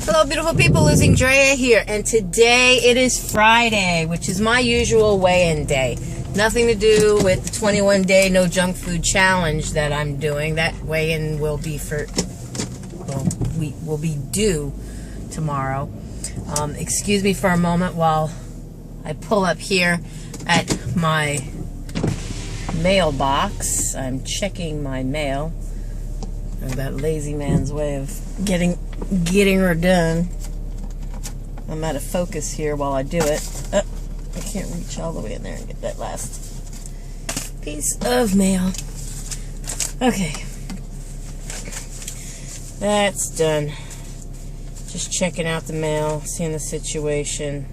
Hello, beautiful people. LosingDrea here, and today it is Friday, which is my usual weigh-in day. Nothing to do with the 21-day no junk food challenge that I'm doing. That weigh-in will be will be due tomorrow. Excuse me for a moment while I pull up here at my mailbox. I'm checking my mail. That lazy man's way of getting her done. I'm out of focus here while I do it. I can't reach all the way in there and get that last piece of mail. Okay. That's done. Just checking out the mail, seeing the situation.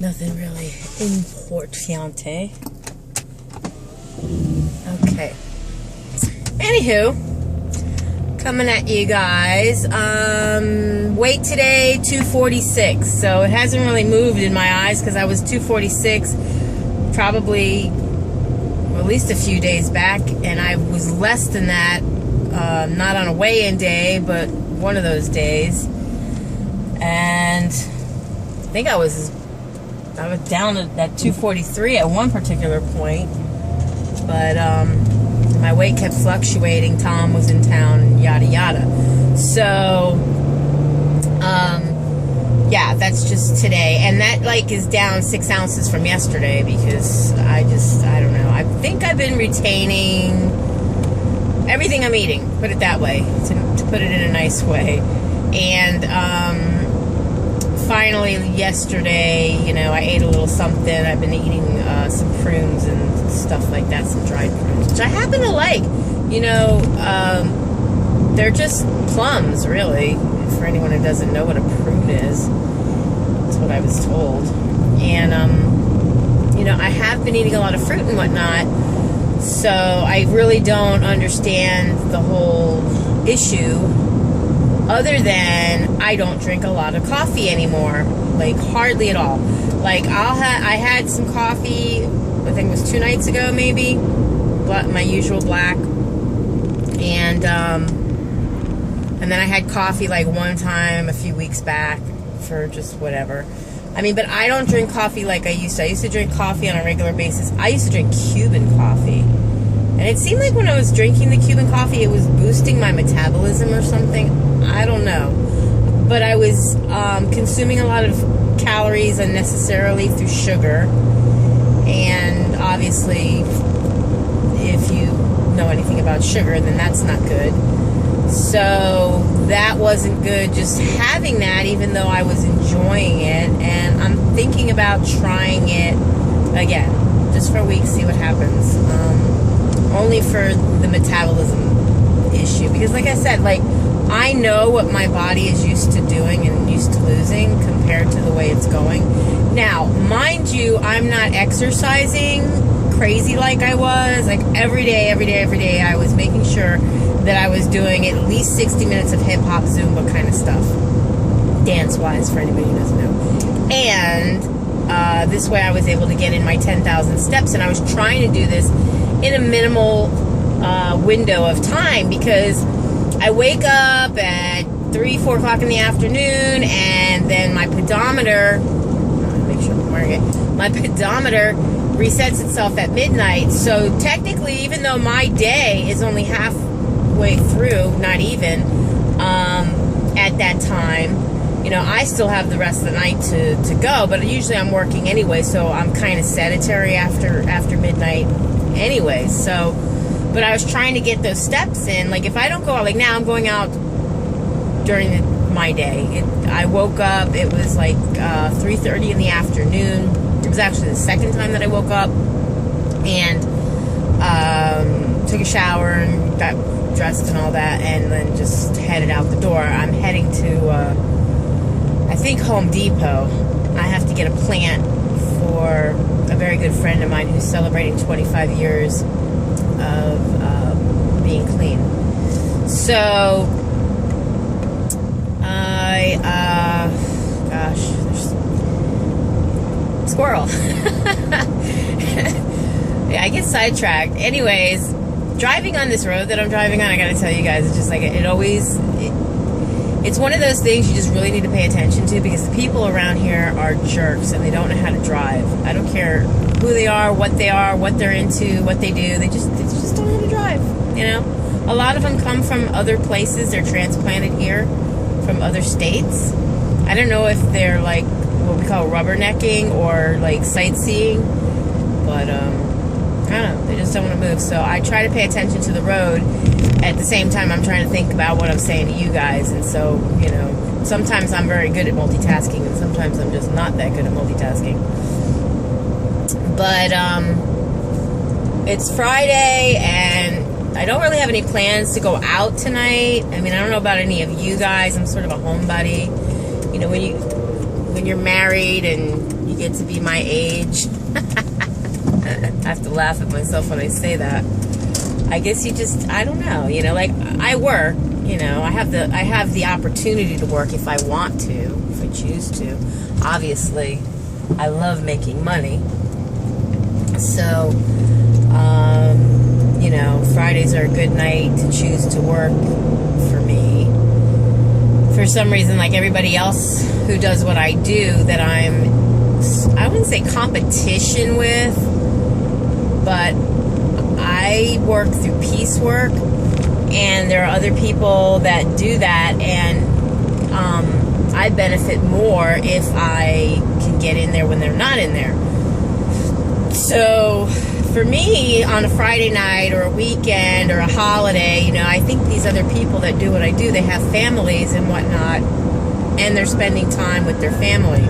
Nothing really importante. Okay. Anywho, coming at you guys. Weight today, 246. So it hasn't really moved in my eyes because I was 246 probably at least a few days back, and I was less than that, not on a weigh-in day, but one of those days. And I think I was down at 243 at one particular point, but my weight kept fluctuating. Tom was in town, and yada yada. So yeah, that's just today, and that is down 6 ounces from yesterday because I don't know. I think I've been retaining everything I'm eating, put it that way, to put it in a nice way. And finally yesterday, I ate a little something. I've been eating some prunes and stuff like that, some dried prunes, which I happen to like. They're just plums, really, for anyone who doesn't know what a prune is. That's what I was told. And I have been eating a lot of fruit and whatnot, so I really don't understand the whole issue, other than I don't drink a lot of coffee anymore, hardly at all. I had some coffee, I think it was 2 nights ago maybe, my usual black, and then I had coffee one time a few weeks back for just whatever. But I don't drink coffee like I used to. I used to drink coffee on a regular basis. I used to drink Cuban coffee, and it seemed like when I was drinking the Cuban coffee, it was boosting my metabolism or something. I don't know. But I was consuming a lot of calories unnecessarily through sugar. And obviously, if you know anything about sugar, then that's not good. So that wasn't good, just having that, even though I was enjoying it. And I'm thinking about trying it again, just for a week, see what happens. Only for the metabolism issue, because like I said, I know what my body is used to doing and used to losing compared to the way it's going. Now, mind you, I'm not exercising crazy like I was. Every day, I was making sure that I was doing at least 60 minutes of hip-hop, Zumba kind of stuff. Dance-wise, for anybody who doesn't know. And this way I was able to get in my 10,000 steps, and I was trying to do this in a minimal window of time, because I wake up at 3, 4 o'clock in the afternoon, and then my pedometer, make sure I'm wearing it, my pedometer resets itself at midnight. So technically, even though my day is only halfway through, not even, at that time, I still have the rest of the night to go, but usually I'm working anyway, so I'm kind of sedentary after midnight anyway. So, but I was trying to get those steps in. If I don't go out, now I'm going out during my day. I woke up, it was 3:30 in the afternoon. It was actually the second time that I woke up, and took a shower and got dressed and all that, and then just headed out the door. I'm heading to, I think, Home Depot. I have to get a plant for a very good friend of mine who's celebrating 25 years of being clean. So gosh, there's squirrel. Yeah, I get sidetracked. Anyways, driving on this road that I'm driving on, I gotta tell you guys, it's just it's one of those things you just really need to pay attention to, because the people around here are jerks and they don't know how to drive. I don't care who they are, what they're into, what they do. They just don't know how to drive, you know? A lot of them come from other places. They're transplanted here from other states. I don't know if they're like what we call rubbernecking or like sightseeing, but I don't know, they just don't want to move. So I try to pay attention to the road. At the same time, I'm trying to think about what I'm saying to you guys. And so, you know, sometimes I'm very good at multitasking, and sometimes I'm just not that good at multitasking. But it's Friday, and I don't really have any plans to go out tonight. I mean, I don't know about any of you guys. I'm sort of a homebody. You know, when you're married and you get to be my age, I have to laugh at myself when I say that. I guess you just, I don't know, you know, like I work, you know, I have the opportunity to work if I want to, if I choose to. Obviously, I love making money. So, you know, Fridays are a good night to choose to work for me. For some reason, like everybody else who does what I do, that I wouldn't say competition with, but I work through piecework, and there are other people that do that, and I benefit more if I can get in there when they're not in there. So for me, on a Friday night or a weekend or a holiday, you know, I think these other people that do what I do, they have families and whatnot, and they're spending time with their family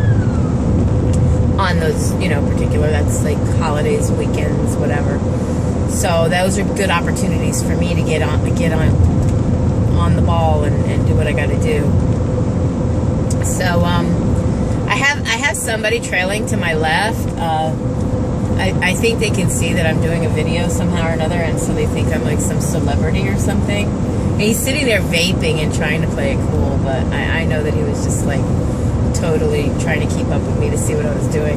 on those, you know, particular, that's like holidays, weekends, whatever. So those are good opportunities for me to get on the ball and do what I got to do. So I have somebody trailing to my left. I think they can see that I'm doing a video somehow or another, and so they think I'm like some celebrity or something. And he's sitting there vaping and trying to play it cool, but I know that he was just like totally trying to keep up with me to see what I was doing.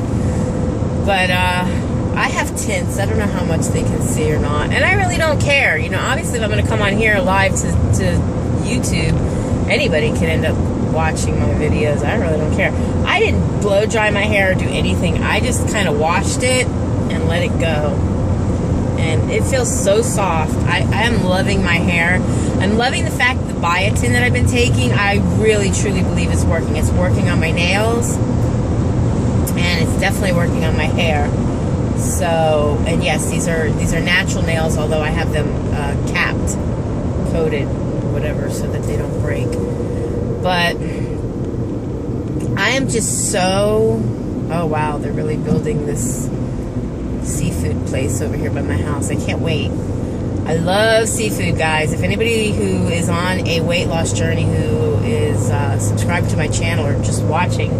But I have tints. I don't know how much they can see or not, and I really don't care. You know, obviously if I'm going to come on here live to YouTube, anybody can end up watching my videos. I really don't care. I didn't blow dry my hair or do anything. I just kind of washed it and let it go, and it feels so soft. I am loving my hair. I'm loving the fact that the biotin that I've been taking, I really truly believe it's working. It's working on my nails, and it's definitely working on my hair. So, and yes, these are natural nails, although I have them capped, coated, whatever, so that they don't break. But I am just so, oh wow, they're really building this seafood place over here by my house. I can't wait. I love seafood, guys. If anybody who is on a weight loss journey, who is subscribed to my channel or just watching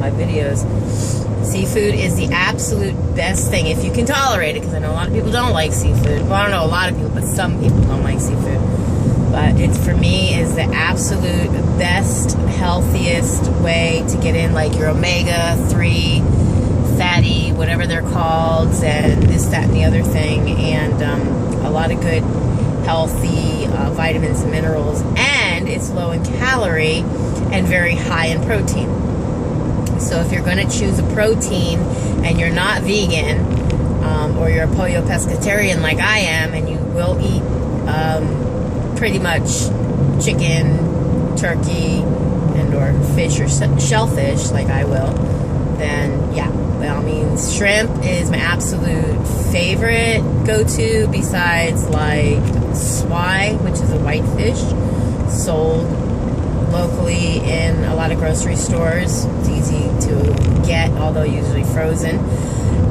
my videos, seafood is the absolute best thing if you can tolerate it, because I know a lot of people don't like seafood. Well, I don't know a lot of people, but some people don't like seafood. But it, for me, is the absolute best, healthiest way to get in, like your omega-3 fatty, whatever they're called, and this, that, and the other thing, and a lot of good, healthy vitamins and minerals, and it's low in calorie and very high in protein. So if you're going to choose a protein and you're not vegan, or you're a pollo pescatarian like I am, and you will eat pretty much chicken, turkey, and or fish or shellfish like I will, then yeah, by all means, shrimp is my absolute favorite go-to, besides like swai, which is a white fish sold locally in a lot of grocery stores. It's easy to get, although usually frozen.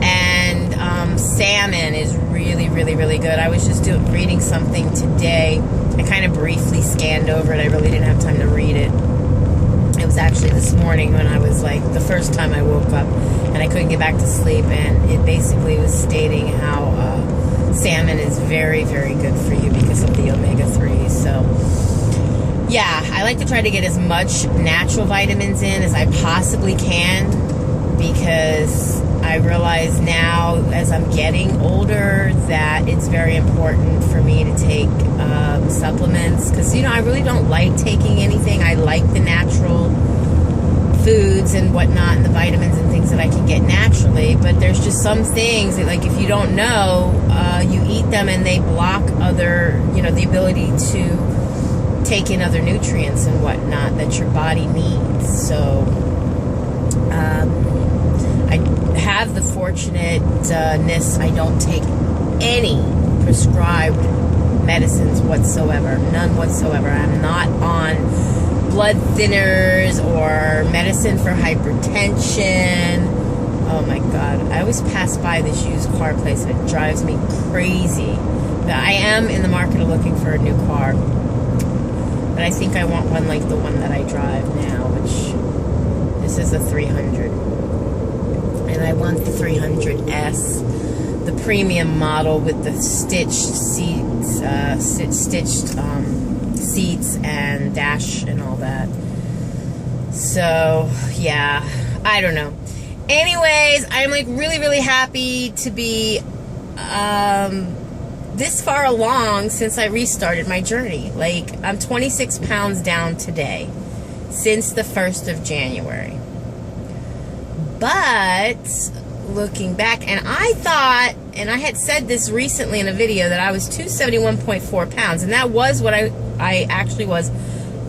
And salmon is really, really, really good. I was just reading something today. I kind of briefly scanned over it. I really didn't have time to read it. It was actually this morning when I was like, the first time I woke up and I couldn't get back to sleep, and it basically was stating how salmon is very, very good for you because of the omega-3. So yeah, I like to try to get as much natural vitamins in as I possibly can, because I realize now, as I'm getting older, that it's very important for me to take supplements, because, I really don't like taking anything. I like the natural foods and whatnot, and the vitamins and things that I can get naturally, but there's just some things that, like, if you don't know, you eat them and they block other, the ability to take in other nutrients and whatnot that your body needs. So I have the fortunateness, I don't take any prescribed medicines whatsoever, none whatsoever. I'm not on blood thinners or medicine for hypertension. Oh my God, I always pass by this used car place and it drives me crazy. But I am in the market of looking for a new car, but I think I want one like the one that I drive now, which this is a 300, and I want the 300S, the premium model with the stitched seats, seats and dash and all that. So yeah, I don't know. Anyways, I'm like really happy to be this far along since I restarted my journey. Like, I'm 26 pounds down today since the 1st of January. But looking back, and I thought, and I had said this recently in a video, that I was 271.4 pounds, and that was what I actually was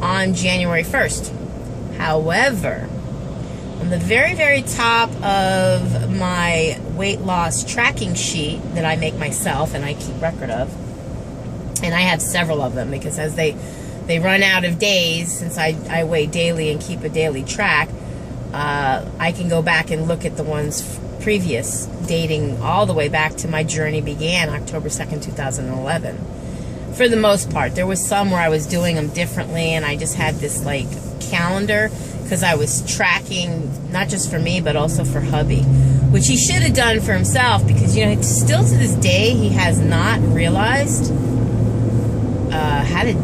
on January 1st. However, on the very top of my weight loss tracking sheet that I make myself and I keep record of, and I have several of them because as they run out of days, since I weigh daily and keep a daily track, I can go back and look at the ones previous, dating all the way back to my journey began October 2nd, 2011. For the most part, there was some where I was doing them differently, and I just had this like calendar because I was tracking not just for me but also for hubby, which he should have done for himself, because still to this day he has not realized how to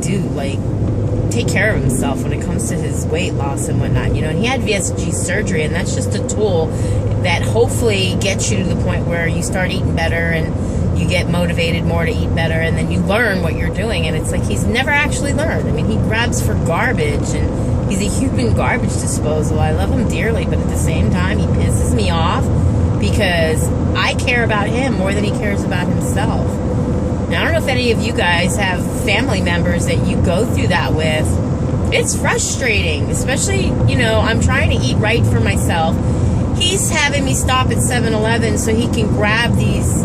take care of himself when it comes to his weight loss and whatnot. And he had VSG surgery, and that's just a tool that hopefully gets you to the point where you start eating better and you get motivated more to eat better, and then you learn what you're doing. And it's like he's never actually learned. I mean, he grabs for garbage, and he's a human garbage disposal. I love him dearly, but at the same time, he pisses me off because I care about him more than he cares about himself. Now, I don't know if any of you guys have family members that you go through that with. It's frustrating, especially, I'm trying to eat right for myself. He's having me stop at 7-Eleven so he can grab these,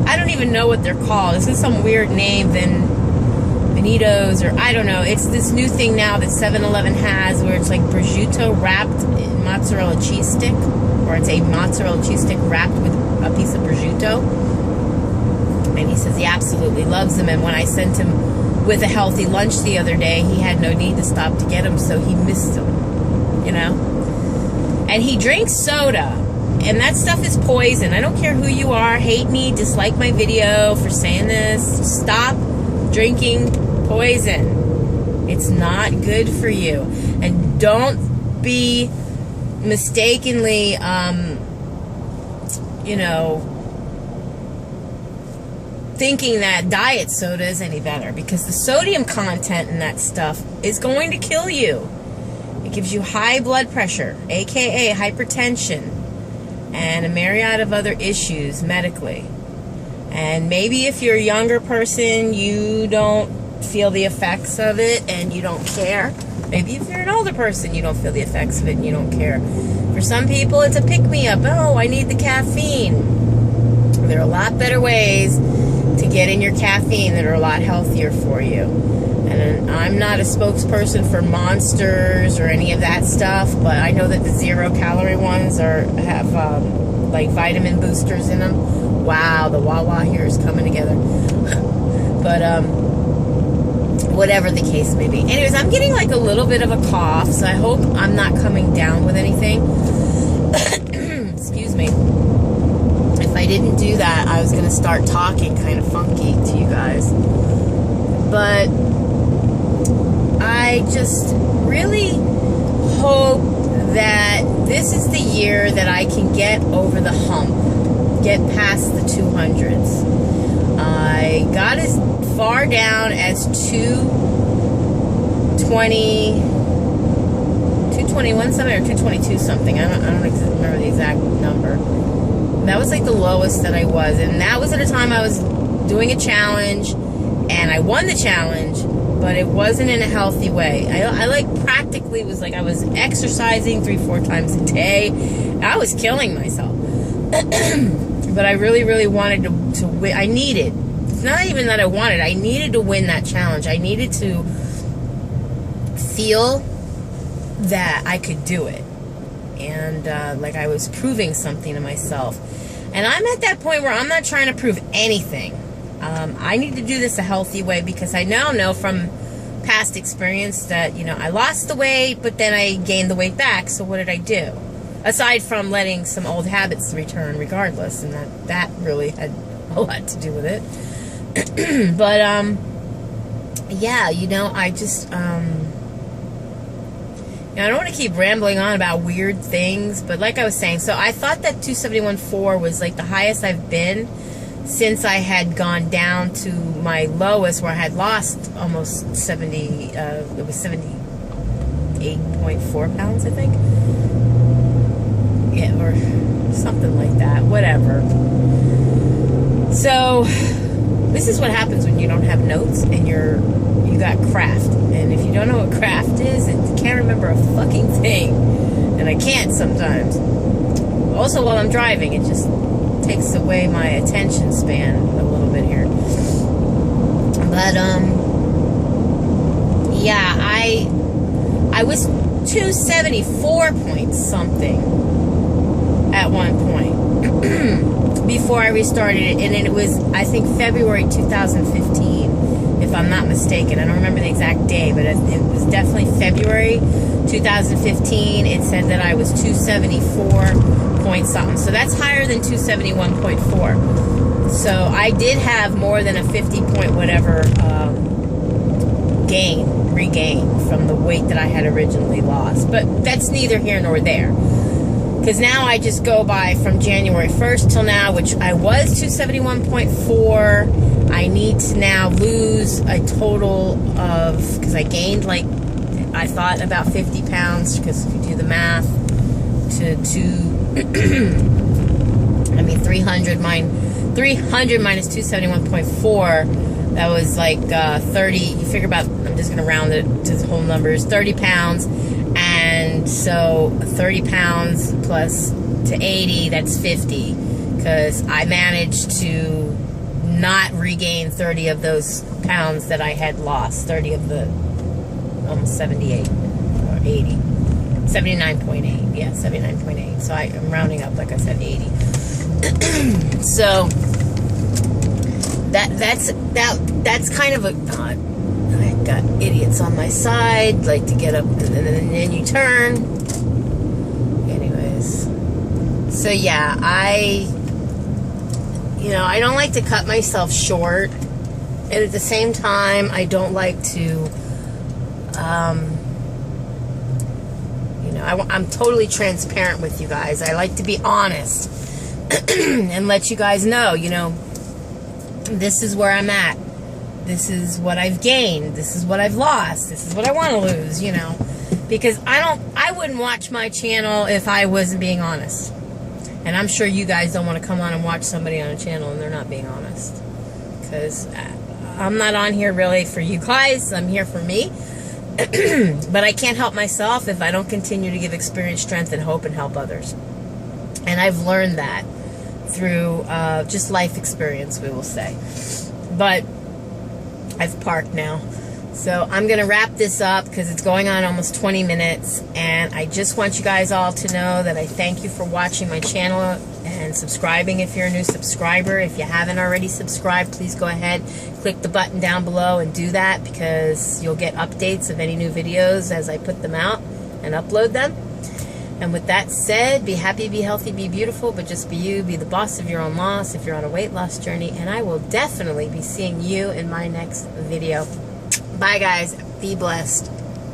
I don't even know what they're called. This is some weird name, Benitos, or I don't know. It's this new thing now that 7-Eleven has where it's like prosciutto wrapped in mozzarella cheese stick, or it's a mozzarella cheese stick wrapped with a piece of prosciutto. And he says he absolutely loves them. And when I sent him with a healthy lunch the other day, he had no need to stop to get them, so he missed them, And he drinks soda, and that stuff is poison. I don't care who you are, hate me, dislike my video for saying this. Stop drinking poison. It's not good for you. And don't be mistakenly, thinking that diet soda is any better, because the sodium content in that stuff is going to kill you. It gives you high blood pressure, aka hypertension, and a myriad of other issues medically. And maybe if you're a younger person, you don't feel the effects of it and you don't care. Maybe if you're an older person, you don't feel the effects of it and you don't care. For some people, it's a pick-me-up. Oh, I need the caffeine. There are a lot better ways to get in your caffeine that are a lot healthier for you. And I'm not a spokesperson for Monsters or any of that stuff, but I know that the 0-calorie ones have like vitamin boosters in them. Wow, the Wawa here is coming together. But whatever the case may be. Anyways, I'm getting like a little bit of a cough, so I hope I'm not coming down with anything. Excuse me. If I didn't do that, I was going to start talking kind of funky to you guys. But I just really hope that this this is the year that I can get over the hump, get past the 200s. I got as far down as 221 something or 222 something. I don't remember the exact number. That was like the lowest that I was, and that was at a time I was doing a challenge, and I won the challenge, but it wasn't in a healthy way. I like practically was like I was exercising 3-4 times a day. I was killing myself. But I really wanted to win. I needed, it's not even that I wanted, I needed to win that challenge. I needed to feel that I could do it. And like I was proving something to myself. And I'm at that point where I'm not trying to prove anything. I need to do this a healthy way, because I now know from past experience that, you know, I lost the weight, but then I gained the weight back. So what did I do? Aside from letting some old habits return regardless, and that really had a lot to do with it. But, yeah, you know, I just, I don't want to keep rambling on about weird things, but like I was saying, so I thought that 271.4 was like the highest I've been since I had gone down to my lowest, where I had lost almost 70, it was 78.4 pounds, I think. Yeah, or something like that, whatever. So, this is what happens when you don't have notes and you got craft. And if you don't know what craft is, you can't remember a fucking thing. And I can't sometimes. Also, while I'm driving, it just takes away my attention span a little bit here. But, yeah, I was 274 point something at one point before I restarted it. And it was, I think, February 2015. If I'm not mistaken. I don't remember the exact day, but it was definitely February 2015. It said that I was 274 point something. So that's higher than 271.4. So I did have more than a 50 point whatever regain from the weight that I had originally lost. But that's neither here nor there. Because now I just go by from January 1st till now, which I was 271.4. I need to now lose a total of, because I gained like, I thought about 50 pounds, because if you do the math, to 300 minus 271.4, that was like 30, you figure about, I'm just going to round it to the whole numbers, 30 pounds. And so 30 pounds plus to 80, that's 50. Because I managed to not regain 30 of those pounds that I had lost. 30 of the almost 78 or 80. 79.8. Yeah, 79.8. So I'm rounding up, like I said, 80. So that's kind of a... I got idiots on my side, like to get up and then you turn. Anyways, so yeah, I don't like to cut myself short, and at the same time, I don't like to, I'm totally transparent with you guys. I like to be honest and let you guys know, this is where I'm at. This is what I've gained. This is what I've lost. This is what I want to lose, because I wouldn't watch my channel if I wasn't being honest. And I'm sure you guys don't want to come on and watch somebody on a channel and they're not being honest. Because I'm not on here really for you guys. I'm here for me. But I can't help myself if I don't continue to give experience, strength, and hope and help others. And I've learned that through just life experience, we will say. But I've parked now. So I'm going to wrap this up because it's going on almost 20 minutes. And I just want you guys all to know that I thank you for watching my channel and subscribing if you're a new subscriber. If you haven't already subscribed, please go ahead, click the button down below and do that, because you'll get updates of any new videos as I put them out and upload them. And with that said, be happy, be healthy, be beautiful, but just be you. Be the boss of your own loss if you're on a weight loss journey. And I will definitely be seeing you in my next video. Bye, guys. Be blessed.